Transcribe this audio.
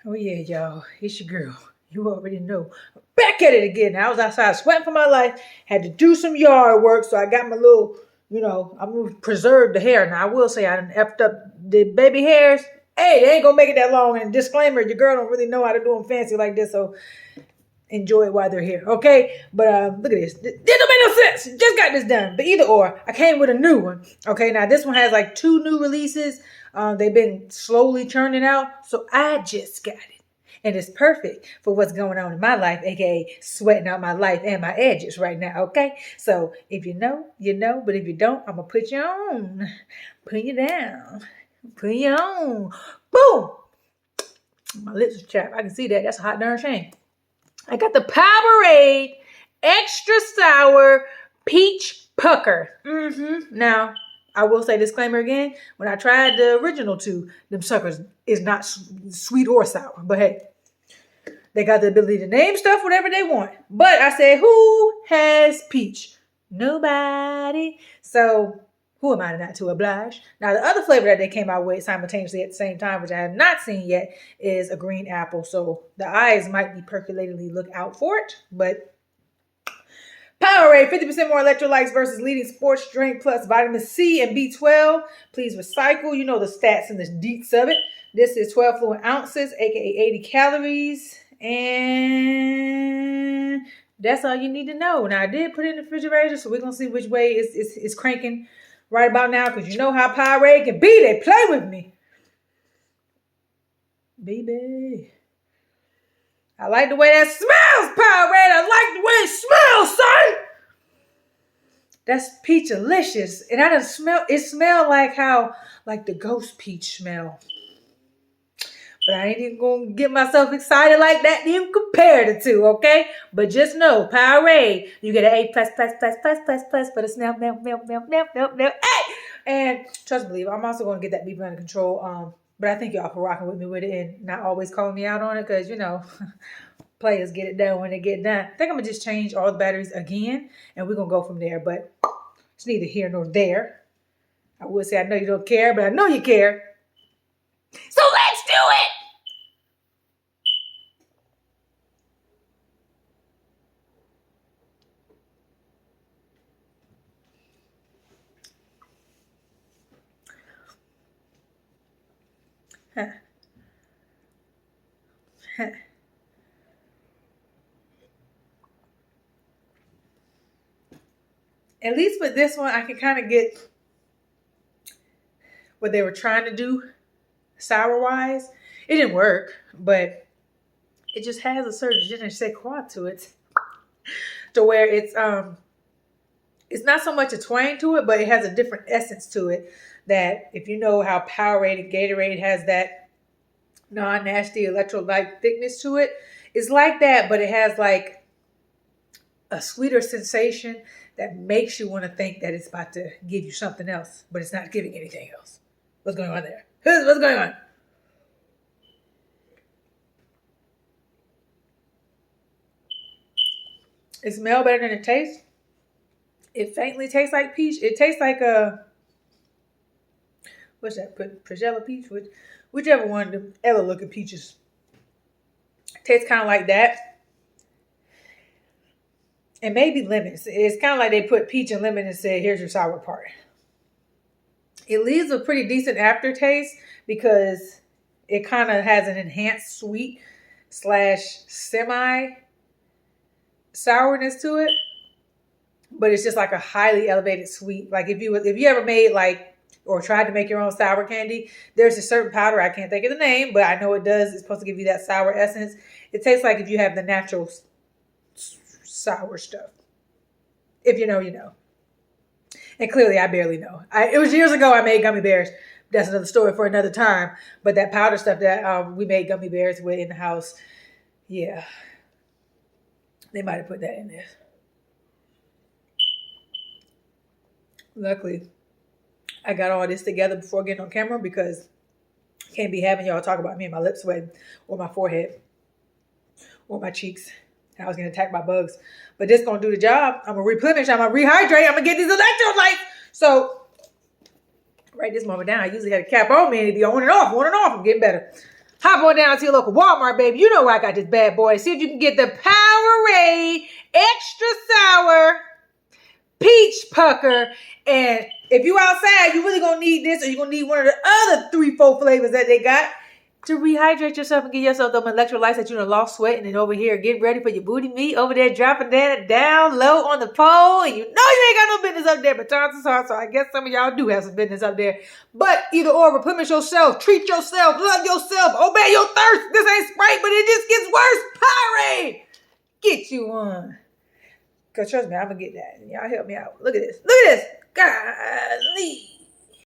Oh yeah, y'all. It's your girl. You already know. Back at it again. I was outside sweating for my life. Had to do some yard work, so I got my little, I'm gonna preserve the hair. Now I will say I done effed up the baby hairs. Hey, they ain't gonna make it that long. And disclaimer, your girl don't really know how to do them fancy like this, so enjoy it while they're here, okay? But look at this. This don't make no sense. Just got this done. But either or, I came with a new one. Okay, now this one has like 2 new releases. They've been slowly churning out, so I just got it. And it's perfect for what's going on in my life, aka sweating out my life and my edges right now, okay? So if you know, you know. But if you don't, I'm going to put you on. Put you down. Put you on. Boom! My lips are chapped. I can see that. That's a hot darn shame. I got the Powerade Extra Sour Peach Pucker. Now, I will say disclaimer again. When I tried the original 2, them suckers is not sweet or sour. But hey, they got the ability to name stuff whatever they want. But I said, who has peach? Nobody. So who am I not to oblige? Now, the other flavor that they came out with simultaneously at the same time, which I have not seen yet, is a green apple. So the eyes might be percolatedly look out for it. But Powerade, 50% more electrolytes versus leading sports drink plus vitamin C and B12. Please recycle. You know the stats and the deets of it. This is 12 fluid ounces, aka 80 calories. And that's all you need to know. Now, I did put it in the refrigerator, so we're going to see which way it's cranking right about now, because you know how Powerade can be. They play with me. Baby. I like the way that smells, Powerade. I like the way it smells, son. That's peach-alicious. And I done smelled like the ghost peach smell. But I ain't even going to get myself excited like that to even compare the two, okay? But just know, Powerade, you get an A++++++ for the smell, hey! And trust me, I'm also going to get that beef under control. But I thank y'all for rocking with me with it and not always calling me out on it, because, players get it done when they get done. I think I'm going to just change all the batteries again, and we're going to go from there. But it's neither here nor there. I would say I know you don't care, but I know you care. So let's do it! At least with this one, I can kind of get what they were trying to do sour-wise. It didn't work, but it just has a certain je ne sais quoi to it, to where it's not so much a twang to it, but it has a different essence to it. That if you know how Powerade and Gatorade has that non-nasty electrolyte thickness to it, it's like that, but it has like a sweeter sensation that makes you want to think that it's about to give you something else, but it's not giving anything else. What's going on there? What's going on? It smells better than it tastes. It faintly tastes like peach. It tastes like what's that? Progella peach? Whichever one, the Ella looking peaches. Tastes kind of like that. And maybe lemons. It's kind of like they put peach and lemon and said, here's your sour part. It leaves a pretty decent aftertaste because it kind of has an enhanced sweet / semi sourness to it. But it's just like a highly elevated sweet. Like if you ever made or tried to make your own sour candy, there's a certain powder, I can't think of the name, but I know it does. It's supposed to give you that sour essence. It tastes like if you have the natural sour stuff. If you know, you know. And clearly I barely know. It was years ago I made gummy bears. That's another story for another time. But that powder stuff that we made gummy bears with in the house, yeah. They might have put that in there. Luckily, I got all this together before getting on camera, because I can't be having y'all talk about me and my lips sweating or my forehead or my cheeks. I was getting attacked by bugs. But this going to do the job. I'm going to replenish. I'm going to rehydrate. I'm going to get these electrolytes. So, write this moment down. I usually had a cap on me and it'd be on and off. I'm getting better. Hop on down to your local Walmart, baby. You know where I got this bad boy. See if you can get the Powerade Extra Sour Peach Pucker. And if you outside, you really gonna need this, or you're gonna need one of the other 3-4 flavors that they got to rehydrate yourself and get yourself them electrolytes that you done lost sweating. And over here, get ready for your booty meat over there, dropping that down low on the pole. And you know you ain't got no business up there, but times is hard, so I guess some of y'all do have some business up there. But either or, replenish yourself, treat yourself, love yourself, obey your thirst. This ain't Sprite, but it just gets worse. Powerade! Get you one. Because trust me, I'm going to get that. And y'all help me out. Look at this. Look at this. Golly.